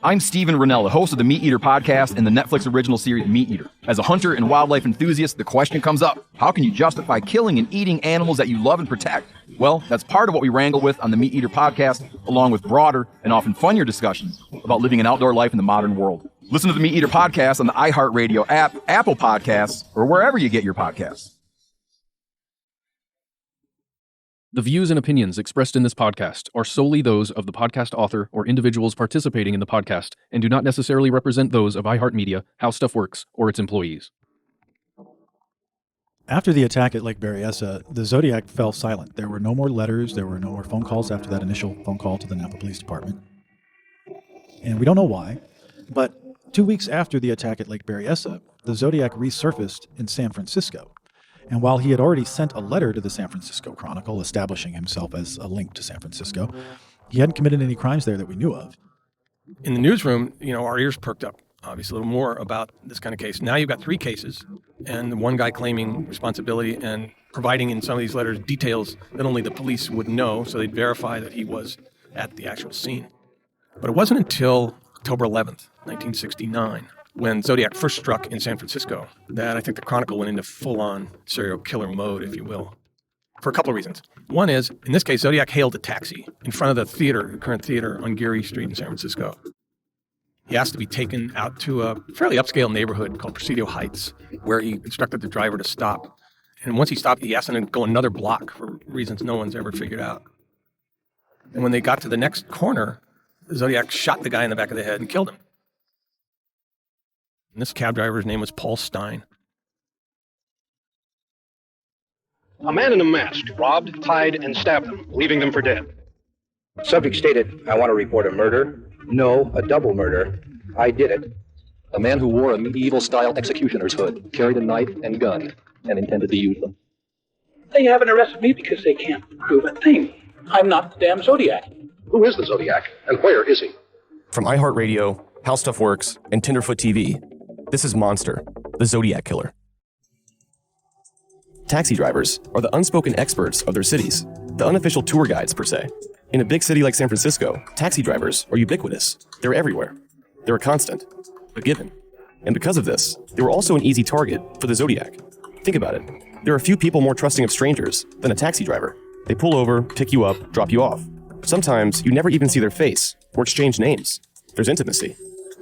I'm Steven Rennell, the host of the Meat Eater podcast and the Netflix original series Meat Eater. As a hunter and wildlife enthusiast, the question comes up, how can you justify killing and eating animals that you love and protect? Well, that's part of what we wrangle with on the Meat Eater podcast, along with broader and often funnier discussions about living an outdoor life in the modern world. Listen to the Meat Eater podcast on the iHeartRadio app, Apple Podcasts, or wherever you get your podcasts. The views and opinions expressed in this podcast are solely those of the podcast author or individuals participating in the podcast and do not necessarily represent those of iHeartMedia, How Stuff Works, or its employees. After the attack at Lake Berryessa, the Zodiac fell silent. There were no more letters, there were no more phone calls after that initial phone call to the Napa Police Department. And we don't know why, but 2 weeks after the attack at Lake Berryessa, the Zodiac resurfaced in San Francisco. And while he had already sent a letter to the San Francisco Chronicle establishing himself as a link to San Francisco, he hadn't committed any crimes there that we knew of. In the newsroom, our ears perked up, obviously, a little more about this kind of case. Now you've got 3 cases, and the one guy claiming responsibility and providing in some of these letters details that only the police would know, so they'd verify that he was at the actual scene. But it wasn't until October 11th, 1969, when Zodiac first struck in San Francisco, that I think the Chronicle went into full-on serial killer mode, if you will, for a couple of reasons. One is, in this case, Zodiac hailed a taxi in front of the current theater on Geary Street in San Francisco. He asked to be taken out to a fairly upscale neighborhood called Presidio Heights, where he instructed the driver to stop. And once he stopped, he asked him to go another block for reasons no one's ever figured out. And when they got to the next corner, Zodiac shot the guy in the back of the head and killed him. And this cab driver's name was Paul Stein. A man in a mask robbed, tied, and stabbed them, leaving them for dead. Subject stated, I want to report a murder. No, a double murder. I did it. A man who wore a medieval-style executioner's hood, carried a knife and gun, and intended to use them. They haven't arrested me because they can't prove a thing. I'm not the damn Zodiac. Who is the Zodiac, and where is he? From iHeartRadio, How Stuff Works, and Tenderfoot TV, this is Monster, the Zodiac Killer. Taxi drivers are the unspoken experts of their cities, the unofficial tour guides, per se. In a big city like San Francisco, taxi drivers are ubiquitous. They're everywhere. They're a constant, a given. And because of this, they were also an easy target for the Zodiac. Think about it. There are few people more trusting of strangers than a taxi driver. They pull over, pick you up, drop you off. Sometimes you never even see their face or exchange names. There's intimacy.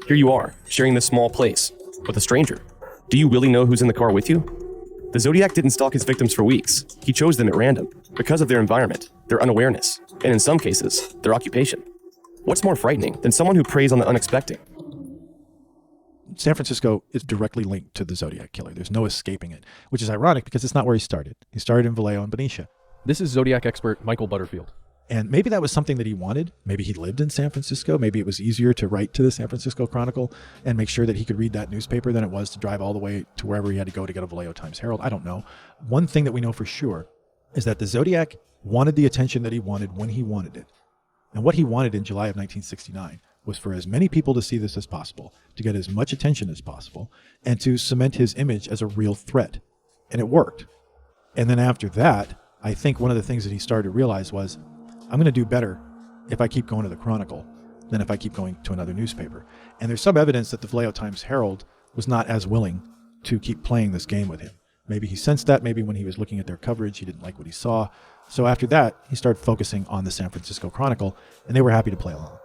Here you are, sharing this small place with a stranger. Do you really know who's in the car with you? The Zodiac didn't stalk his victims for weeks. He chose them at random because of their environment, their unawareness, and in some cases, their occupation. What's more frightening than someone who preys on the unexpected? San Francisco is directly linked to the Zodiac Killer. There's no escaping it, which is ironic because it's not where he started. He started in Vallejo and Benicia. This is Zodiac expert Michael Butterfield. And maybe that was something that he wanted. Maybe he lived in San Francisco. Maybe it was easier to write to the San Francisco Chronicle and make sure that he could read that newspaper than it was to drive all the way to wherever he had to go to get a Vallejo Times-Herald. I don't know. One thing that we know for sure is that the Zodiac wanted the attention that he wanted when he wanted it. And what he wanted in July of 1969 was for as many people to see this as possible, to get as much attention as possible, and to cement his image as a real threat. And it worked. And then after that, I think one of the things that he started to realize was, I'm going to do better if I keep going to the Chronicle than if I keep going to another newspaper. And there's some evidence that the Vallejo Times-Herald was not as willing to keep playing this game with him. Maybe he sensed that. Maybe when he was looking at their coverage, he didn't like what he saw. So after that, he started focusing on the San Francisco Chronicle, and they were happy to play along.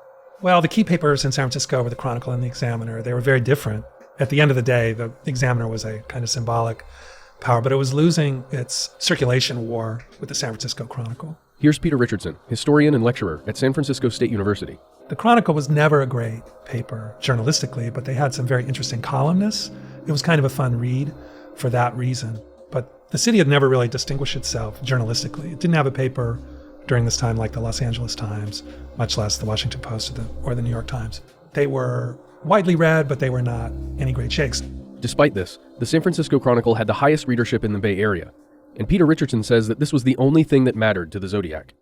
Well, the key papers in San Francisco were the Chronicle and the Examiner. They were very different. At the end of the day, the Examiner was a kind of symbolic power, but it was losing its circulation war with the San Francisco Chronicle. Here's Peter Richardson, historian and lecturer at San Francisco State University. The Chronicle was never a great paper journalistically, but they had some very interesting columnists. It was kind of a fun read for that reason. But the city had never really distinguished itself journalistically. It didn't have a paper during this time like the Los Angeles Times, much less the Washington Post or the New York Times. They were widely read, but they were not any great shakes. Despite this, the San Francisco Chronicle had the highest readership in the Bay Area. And Peter Richardson says that this was the only thing that mattered to the Zodiac.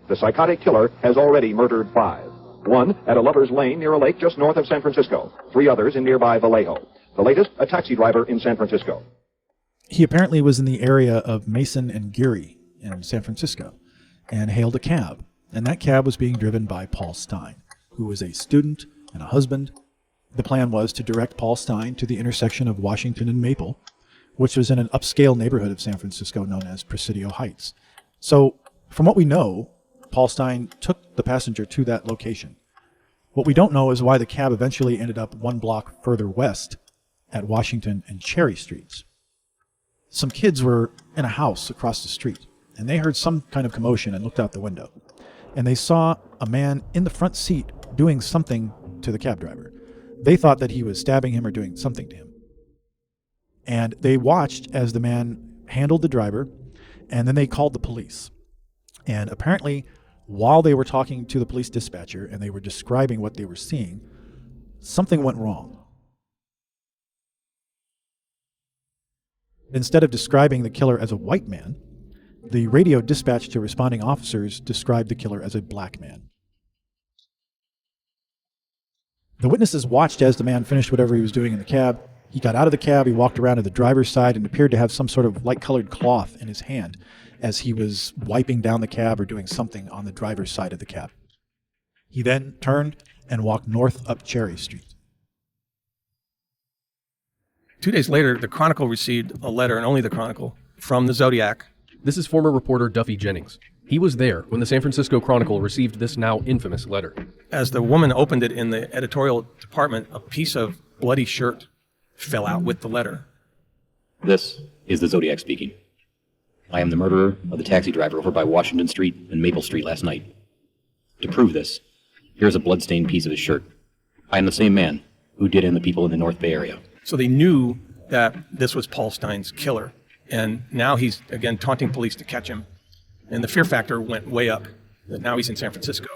The psychotic killer has already murdered 5. 1 at a lover's lane near a lake just north of San Francisco. 3 others in nearby Vallejo. The latest, a taxi driver in San Francisco. He apparently was in the area of Mason and Geary in San Francisco and hailed a cab. And that cab was being driven by Paul Stein, who was a student and a husband. The plan was to direct Paul Stine to the intersection of Washington and Maple, which was in an upscale neighborhood of San Francisco known as Presidio Heights. So, from what we know, Paul Stine took the passenger to that location. What we don't know is why the cab eventually ended up 1 block further west at Washington and Cherry Streets. Some kids were in a house across the street, and they heard some kind of commotion and looked out the window. And they saw a man in the front seat doing something to the cab driver. They thought that he was stabbing him or doing something to him. And they watched as the man handled the driver, and then they called the police. And apparently, while they were talking to the police dispatcher and they were describing what they were seeing, something went wrong. Instead of describing the killer as a white man, the radio dispatch to responding officers described the killer as a black man. The witnesses watched as the man finished whatever he was doing in the cab. He got out of the cab, he walked around to the driver's side and appeared to have some sort of light-colored cloth in his hand as he was wiping down the cab or doing something on the driver's side of the cab. He then turned and walked north up Cherry Street. 2 days later, the Chronicle received a letter, and only the Chronicle, from the Zodiac. This is former reporter Duffy Jennings. He was there when the San Francisco Chronicle received this now infamous letter. As the woman opened it in the editorial department, a piece of bloody shirt fell out with the letter. This is the Zodiac speaking. I am the murderer of the taxi driver over by Washington Street and Maple Street last night. To prove this, here is a bloodstained piece of his shirt. I am the same man who did in the people in the North Bay area. So they knew that this was Paul Stine's killer. And now he's, again, taunting police to catch him. And the fear factor went way up. That now he's in San Francisco.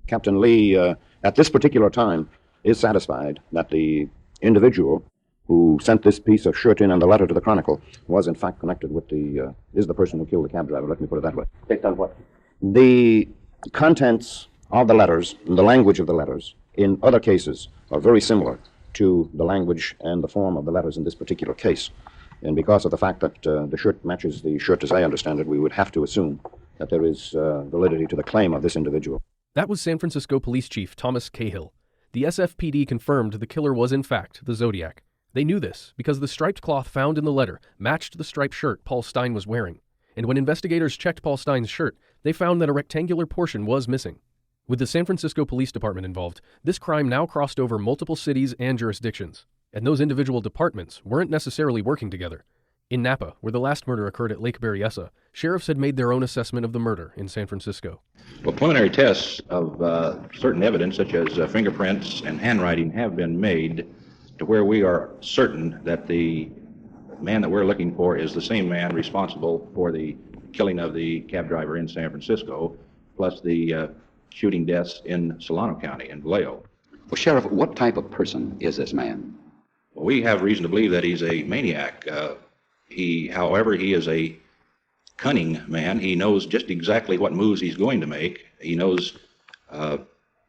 Captain Lee, at this particular time, is satisfied that the individual who sent this piece of shirt in and the letter to the Chronicle was in fact connected with is the person who killed the cab driver. Let me put it that way. Based on what? The contents of the letters, and the language of the letters, in other cases are very similar to the language and the form of the letters in this particular case. And because of the fact that the shirt matches the shirt as I understand it, we would have to assume that there is validity to the claim of this individual. That was San Francisco Police Chief Thomas Cahill. The SFPD confirmed the killer was in fact the Zodiac. They knew this because the striped cloth found in the letter matched the striped shirt Paul Stine was wearing. And when investigators checked Paul Stine's shirt, they found that a rectangular portion was missing. With the San Francisco Police Department involved, this crime now crossed over multiple cities and jurisdictions. And those individual departments weren't necessarily working together. In Napa, where the last murder occurred at Lake Berryessa, sheriffs had made their own assessment of the murder in San Francisco. Well, preliminary tests of certain evidence, such as fingerprints and handwriting, have been made to where we are certain that the man that we're looking for is the same man responsible for the killing of the cab driver in San Francisco, plus the shooting deaths in Solano County in Vallejo. Well, Sheriff, what type of person is this man? Well, we have reason to believe that he's a maniac. However, he is a cunning man. He knows just exactly what moves he's going to make. He knows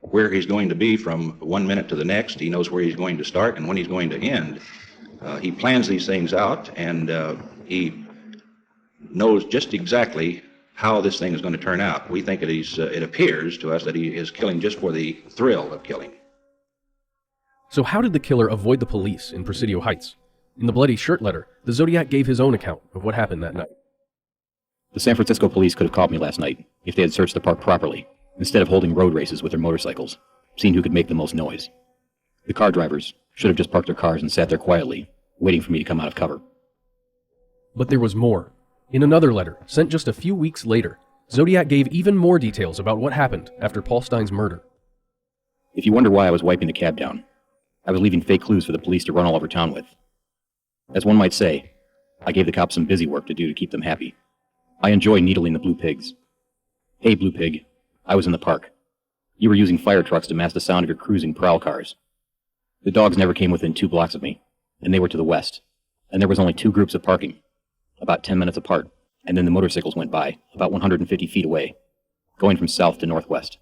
where he's going to be from 1 minute to the next. He knows where he's going to start and when he's going to end. He plans these things out, and he knows just exactly how this thing is going to turn out. We think it appears to us that he is killing just for the thrill of killing. So how did the killer avoid the police in Presidio Heights? In the bloody shirt letter, the Zodiac gave his own account of what happened that night. The San Francisco police could have caught me last night if they had searched the park properly, instead of holding road races with their motorcycles, seeing who could make the most noise. The car drivers should have just parked their cars and sat there quietly, waiting for me to come out of cover. But there was more. In another letter, sent just a few weeks later, Zodiac gave even more details about what happened after Paul Stine's murder. If you wonder why I was wiping the cab down, I was leaving fake clues for the police to run all over town with. As one might say, I gave the cops some busy work to do to keep them happy. I enjoy needling the blue pigs. Hey, blue pig, I was in the park. You were using fire trucks to mask the sound of your cruising prowl cars. The dogs never came within 2 blocks of me, and they were to the west. And there was only 2 groups of parking, about 10 minutes apart, and then the motorcycles went by, about 150 feet away, going from south to northwest.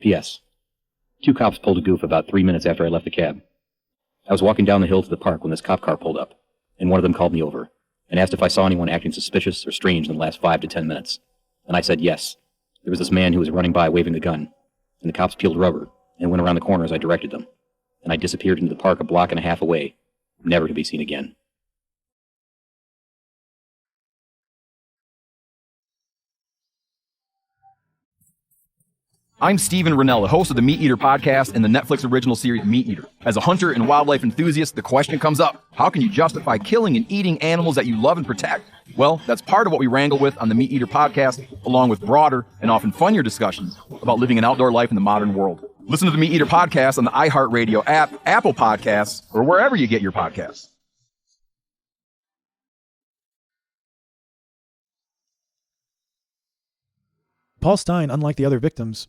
P.S. 2 cops pulled a goof about 3 minutes after I left the cab. I was walking down the hill to the park when this cop car pulled up, and one of them called me over and asked if I saw anyone acting suspicious or strange in the last 5 to 10 minutes. And I said yes, There was this man who was running by waving a gun, and the cops peeled rubber and went around the corner as I directed them, and I disappeared into the park a block and a half away, never to be seen again. I'm Steven Rennell, the host of the Meat Eater podcast and the Netflix original series Meat Eater. As a hunter and wildlife enthusiast, the question comes up, how can you justify killing and eating animals that you love and protect? Well, that's part of what we wrangle with on the Meat Eater podcast, along with broader and often funnier discussions about living an outdoor life in the modern world. Listen to the Meat Eater podcast on the iHeartRadio app, Apple Podcasts, or wherever you get your podcasts. Paul Stine, unlike the other victims,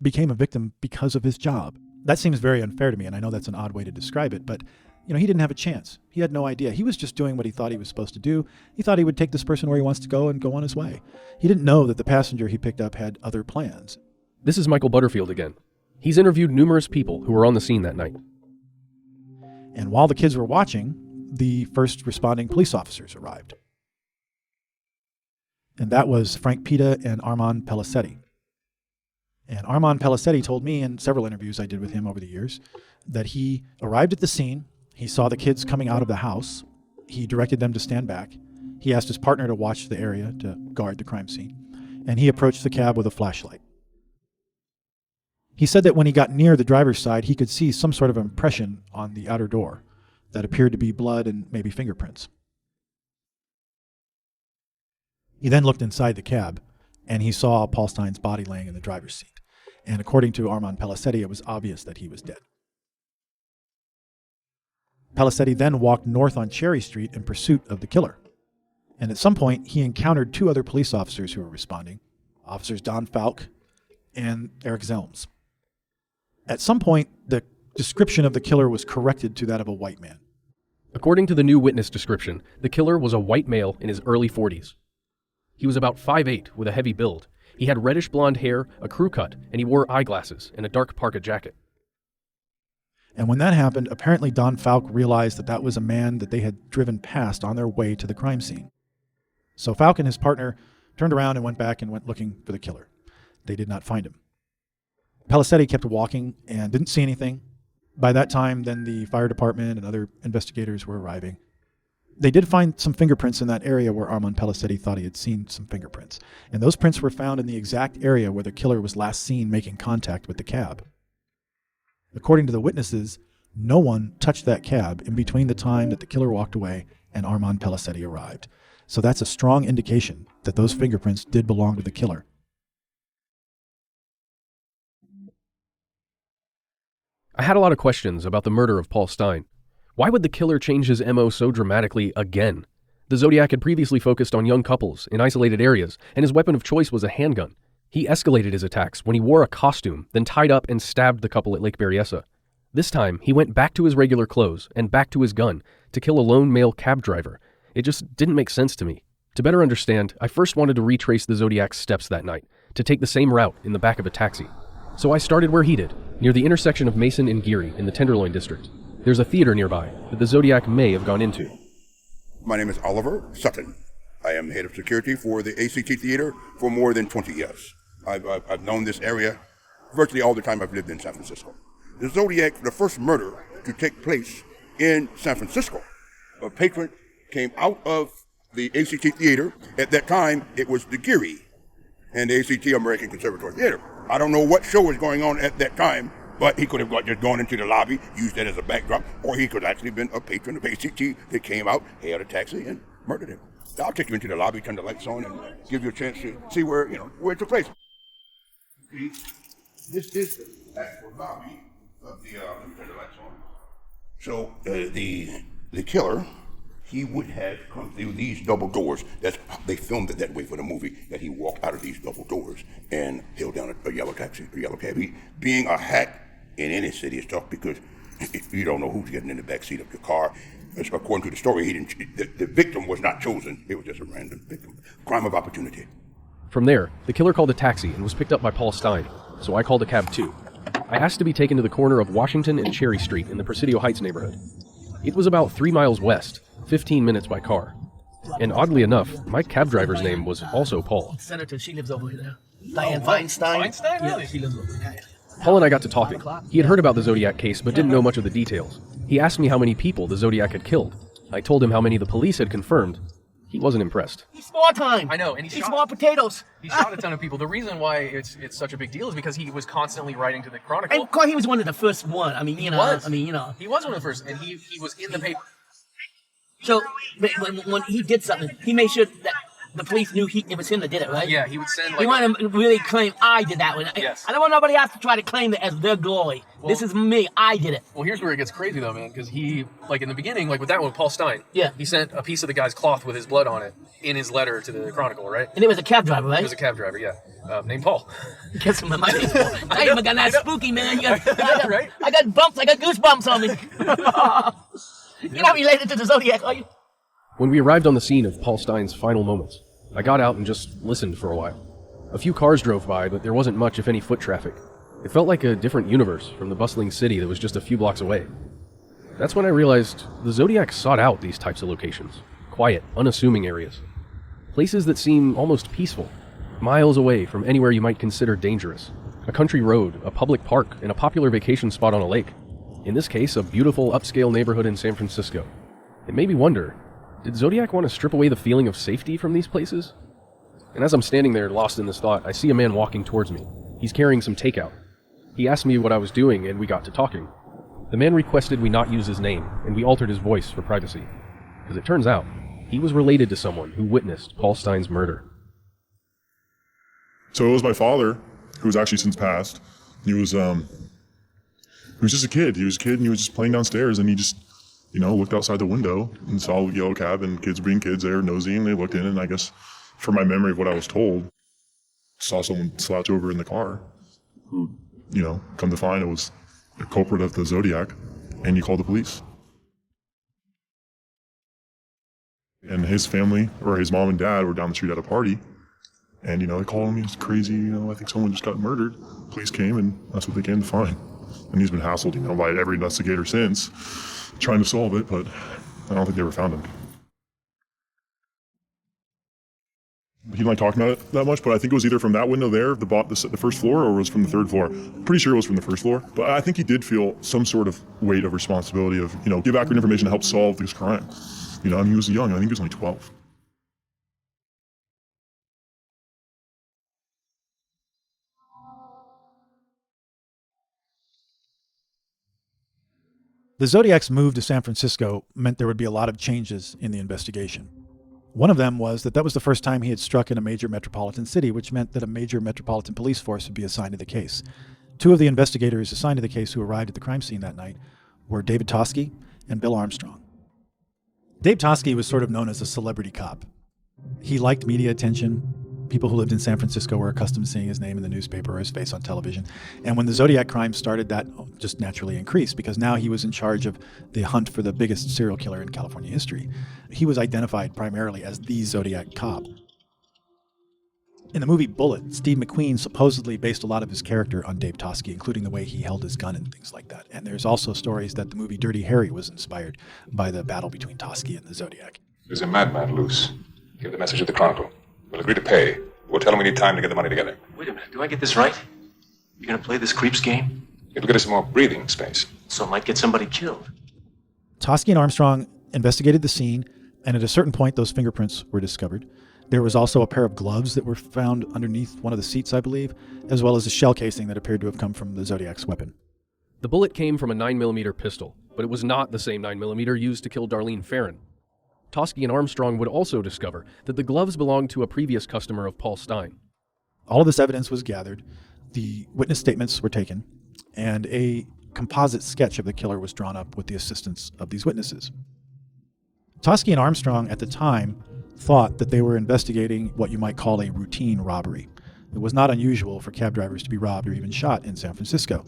became a victim because of his job. That seems very unfair to me, and I know that's an odd way to describe it, but he didn't have a chance. He had no idea. He was just doing what he thought he was supposed to do. He thought he would take this person where he wants to go and go on his way. He didn't know that the passenger he picked up had other plans. This is Michael Butterfield again. He's interviewed numerous people who were on the scene that night. And while the kids were watching, the first responding police officers arrived. And that was Frank Pita and Armand Pellicetti. And Armand Pellicetti told me in several interviews I did with him over the years that he arrived at the scene, he saw the kids coming out of the house, he directed them to stand back, he asked his partner to watch the area to guard the crime scene, and he approached the cab with a flashlight. He said that when he got near the driver's side, he could see some sort of impression on the outer door that appeared to be blood and maybe fingerprints. He then looked inside the cab, and he saw Paul Stine's body laying in the driver's seat. And according to Armand Pellicetti, it was obvious that he was dead. Pellicetti then walked north on Cherry Street in pursuit of the killer. And at some point, he encountered two other police officers who were responding, Officers Don Falk and Eric Zelms. At some point, the description of the killer was corrected to that of a white man. According to the new witness description, the killer was a white male in his early 40s. He was about 5'8", with a heavy build. He had reddish blonde hair, a crew cut, and he wore eyeglasses and a dark parka jacket. And when that happened, apparently Don Falk realized that that was a man that they had driven past on their way to the crime scene. So Falk and his partner turned around and went back and went looking for the killer. They did not find him. Pellicetti kept walking and didn't see anything. By that time, then the fire department and other investigators were arriving. They did find some fingerprints in that area where Armand Pellicetti thought he had seen some fingerprints. And those prints were found in the exact area where the killer was last seen making contact with the cab. According to the witnesses, no one touched that cab in between the time that the killer walked away and Armand Pellicetti arrived. So that's a strong indication that those fingerprints did belong to the killer. I had a lot of questions about the murder of Paul Stine. Why would the killer change his MO so dramatically again? The Zodiac had previously focused on young couples in isolated areas, and his weapon of choice was a handgun. He escalated his attacks when he wore a costume, then tied up and stabbed the couple at Lake Berryessa. This time, he went back to his regular clothes and back to his gun to kill a lone male cab driver. It just didn't make sense to me. To better understand, I first wanted to retrace the Zodiac's steps that night, to take the same route in the back of a taxi. So I started where he did, near the intersection of Mason and Geary in the Tenderloin district. There's a theater nearby that the Zodiac may have gone into. My name is Oliver Sutton. I am head of security for the ACT Theater for more than 20 years. I've known this area virtually all the time I've lived in San Francisco. The Zodiac, the first murder to take place in San Francisco. A patron came out of the ACT Theater. At that time, it was the Geary and the ACT American Conservatory Theater. I don't know what show was going on at that time, but he could have just gone into the lobby, used that as a backdrop, or he could have actually been a patron of ACT that came out, hailed a taxi, and murdered him. I'll take you into the lobby, turn the lights on, and give you a chance to see where it took place. This is the actual lobby of the, let me turn the lights on. So the killer, he would have come through these double doors. They filmed it that way for the movie, that he walked out of these double doors and hailed down a yellow taxi, a yellow cab. Being a hack in any city is tough because you don't know who's getting in the back seat of your car. According to the story, the victim was not chosen. It was just a random victim. Crime of opportunity. From there, the killer called a taxi and was picked up by Paul Stine, so I called a cab too. I asked to be taken to the corner of Washington and Cherry Street in the Presidio Heights neighborhood. It was about 3 miles west, 15 minutes by car. And oddly enough, my cab driver's name was also Paul. Senator, she lives over there. Diane Feinstein. Feinstein, really? Yeah, she lives over there. Paul and I got to talking. He had heard about the Zodiac case, but didn't know much of the details. He asked me how many people the Zodiac had killed. I told him how many the police had confirmed. He wasn't impressed. He's small time. I know, and he's small potatoes. He shot a ton of people. The reason why it's such a big deal is because he was constantly writing to the Chronicle. And of course, he was one of the first one. I mean, He was one of the first, and he was in the paper. So when he did something, he made sure that the police knew it was him that did it, right? Yeah, he would send He wanted to really claim, I did that one. Yes. I don't want nobody else to try to claim it as their glory. Well, this is me. I did it. Well, here's where it gets crazy, though, man, because he, like in the beginning, like with that one, Paul Stein, yeah, he sent a piece of the guy's cloth with his blood on it in his letter to the Chronicle, right? And it was a cab driver, right? It was a cab driver, yeah, named Paul. Guess what my name's Paul. I even got that spooky, man. Right? I got bumps. I got goosebumps on me. You're not related to the Zodiac, are you? When we arrived on the scene of Paul Stein's final moments, I got out and just listened for a while. A few cars drove by, but there wasn't much, if any, foot traffic. It felt like a different universe from the bustling city that was just a few blocks away. That's when I realized the Zodiac sought out these types of locations. Quiet, unassuming areas. Places that seem almost peaceful, miles away from anywhere you might consider dangerous. A country road, a public park, and a popular vacation spot on a lake. In this case, a beautiful upscale neighborhood in San Francisco. It made me wonder, did Zodiac want to strip away the feeling of safety from these places? And as I'm standing there lost in this thought, I see a man walking towards me. He's carrying some takeout. He asked me what I was doing, and we got to talking. The man requested we not use his name, and we altered his voice for privacy. Because it turns out, he was related to someone who witnessed Paul Stein's murder. So it was my father, who's actually since passed. He was just a kid. He was a kid, and he was just playing downstairs, and he just, looked outside the window and saw a yellow cab and kids being kids there, nosy, and they looked in, and I guess, from my memory of what I was told, saw someone slouch over in the car who, come to find it was a culprit of the Zodiac, and he called the police. And his family, or his mom and dad, were down the street at a party, and, they called him, he's crazy, I think someone just got murdered. Police came, and that's what they came to find. And he's been hassled, by every investigator since, trying to solve it, but I don't think they ever found him. He didn't like talking about it that much, but I think it was either from that window there, the first floor, or it was from the third floor. Pretty sure it was from the first floor, but I think he did feel some sort of weight of responsibility of, give accurate information to help solve this crime. He was young, I think he was only 12. The Zodiac's move to San Francisco meant there would be a lot of changes in the investigation. One of them was that was the first time he had struck in a major metropolitan city, which meant that a major metropolitan police force would be assigned to the case. Two of the investigators assigned to the case who arrived at the crime scene that night were David Toschi and Bill Armstrong. Dave Toschi was sort of known as a celebrity cop. He liked media attention. People who lived in San Francisco were accustomed to seeing his name in the newspaper or his face on television. And when the Zodiac crime started, that just naturally increased because now he was in charge of the hunt for the biggest serial killer in California history. He was identified primarily as the Zodiac cop. In the movie Bullet, Steve McQueen supposedly based a lot of his character on Dave Toschi, including the way he held his gun and things like that. And there's also stories that the movie Dirty Harry was inspired by the battle between Toschi and the Zodiac. There's a madman loose. Give the message to the Chronicle. We'll agree to pay. We'll tell him we need time to get the money together. Wait a minute, do I get this right? You're gonna play this creeps game? It'll get us some more breathing space. So it might get somebody killed. Toschi and Armstrong investigated the scene, and at a certain point, those fingerprints were discovered. There was also a pair of gloves that were found underneath one of the seats, I believe, as well as a shell casing that appeared to have come from the Zodiac's weapon. The bullet came from a 9mm pistol, but it was not the same 9mm used to kill Darlene Ferrin. Toschi and Armstrong would also discover that the gloves belonged to a previous customer of Paul Stein. All of this evidence was gathered, the witness statements were taken, and a composite sketch of the killer was drawn up with the assistance of these witnesses. Toschi and Armstrong at the time thought that they were investigating what you might call a routine robbery. It was not unusual for cab drivers to be robbed or even shot in San Francisco.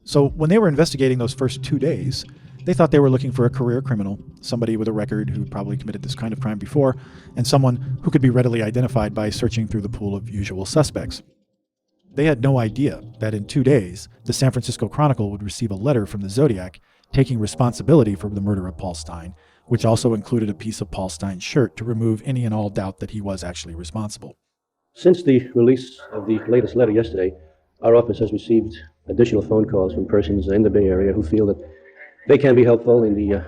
So when they were investigating those first 2 days, they thought they were looking for a career criminal, somebody with a record who probably committed this kind of crime before, and someone who could be readily identified by searching through the pool of usual suspects. They had no idea that in 2 days, the San Francisco Chronicle would receive a letter from the Zodiac taking responsibility for the murder of Paul Stein, which also included a piece of Paul Stein's shirt to remove any and all doubt that he was actually responsible. Since the release of the latest letter yesterday, our office has received additional phone calls from persons in the Bay Area who feel that they can be helpful in the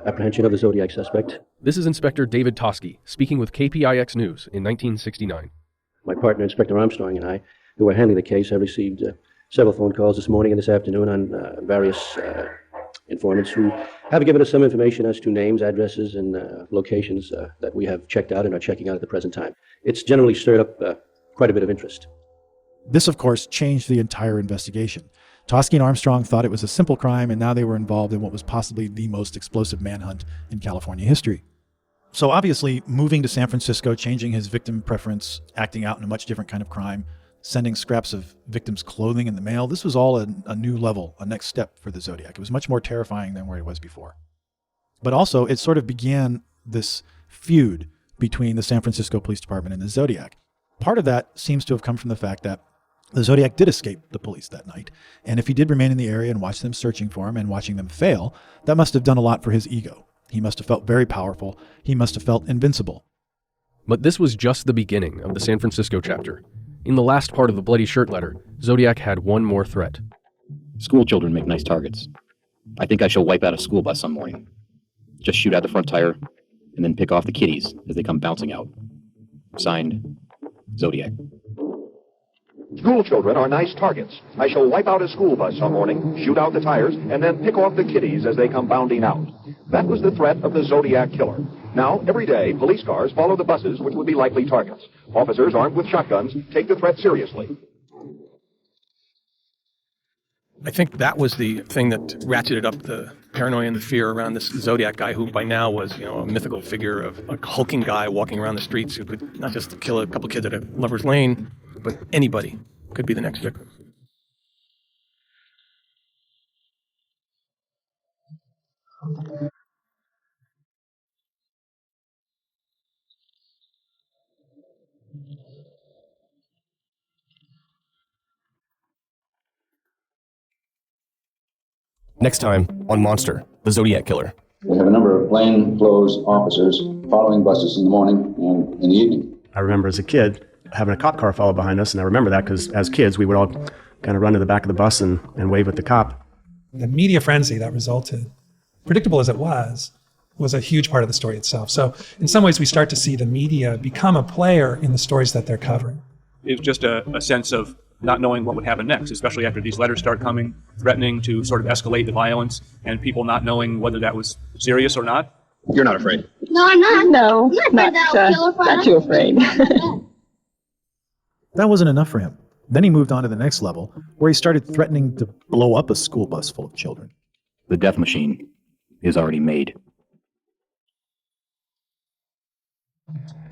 apprehension of the Zodiac suspect. This is Inspector David Toski speaking with KPIX News in 1969. My partner, Inspector Armstrong, and I, who are handling the case, have received several phone calls this morning and this afternoon on various informants who have given us some information as to names, addresses, and locations that we have checked out and are checking out at the present time. It's generally stirred up quite a bit of interest. This, of course, changed the entire investigation. Toski and Armstrong thought it was a simple crime, and now they were involved in what was possibly the most explosive manhunt in California history. So obviously, moving to San Francisco, changing his victim preference, acting out in a much different kind of crime, sending scraps of victims' clothing in the mail, this was all a new level, a next step for the Zodiac. It was much more terrifying than where he was before. But also, it sort of began this feud between the San Francisco Police Department and the Zodiac. Part of that seems to have come from the fact that the Zodiac did escape the police that night, and if he did remain in the area and watch them searching for him and watching them fail, that must have done a lot for his ego. He must have felt very powerful. He must have felt invincible. But this was just the beginning of the San Francisco chapter. In the last part of the Bloody Shirt letter, Zodiac had one more threat. School children make nice targets. I think I shall wipe out a school bus some morning. Just shoot out the front tire, and then pick off the kiddies as they come bouncing out. Signed, Zodiac. School children are nice targets. I shall wipe out a school bus some morning, shoot out the tires, and then pick off the kiddies as they come bounding out. That was the threat of the Zodiac killer. Now, every day, police cars follow the buses which would be likely targets. Officers armed with shotguns take the threat seriously. I think that was the thing that ratcheted up the paranoia and the fear around this Zodiac guy, who by now was, a mythical figure of a hulking guy walking around the streets who could not just kill a couple kids at a lover's lane, but anybody could be the next victim. Next time on Monster, the Zodiac Killer. We have a number of plainclothes officers following buses in the morning and in the evening. I remember as a kid having a cop car follow behind us, and I remember that because as kids we would all kind of run to the back of the bus and wave at the cop. The media frenzy that resulted, predictable as it was a huge part of the story itself. So in some ways we start to see the media become a player in the stories that they're covering. It was just a sense of not knowing what would happen next, especially after these letters start coming, threatening to sort of escalate the violence, and people not knowing whether that was serious or not. You're not afraid? No, I'm not. No, not too afraid. That wasn't enough for him. Then he moved on to the next level, where he started threatening to blow up a school bus full of children. The death machine is already made.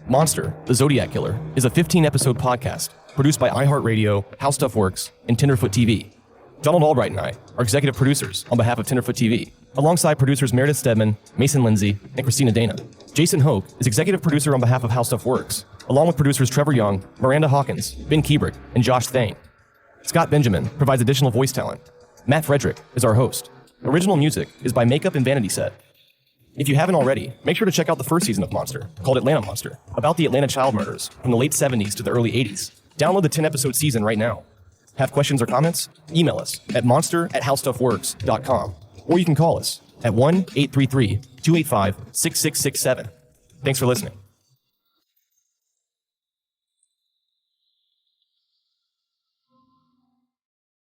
Monster, the Zodiac Killer, is a 15-episode podcast produced by iHeartRadio, How Stuff Works, and Tenderfoot TV. Donald Albright and I are executive producers on behalf of Tenderfoot TV, alongside producers Meredith Stedman, Mason Lindsay, and Christina Dana. Jason Hoke is executive producer on behalf of How Stuff Works, along with producers Trevor Young, Miranda Hawkins, Ben Kubrick, and Josh Thane. Scott Benjamin provides additional voice talent. Matt Frederick is our host. Original music is by Makeup and Vanity Set. If you haven't already, make sure to check out the first season of Monster, called Atlanta Monster, about the Atlanta child murders from the late 70s to the early 80s. Download the 10-episode season right now. Have questions or comments? Email us at monster@howstuffworks.com, or you can call us at 1-833-285-6667. Thanks for listening.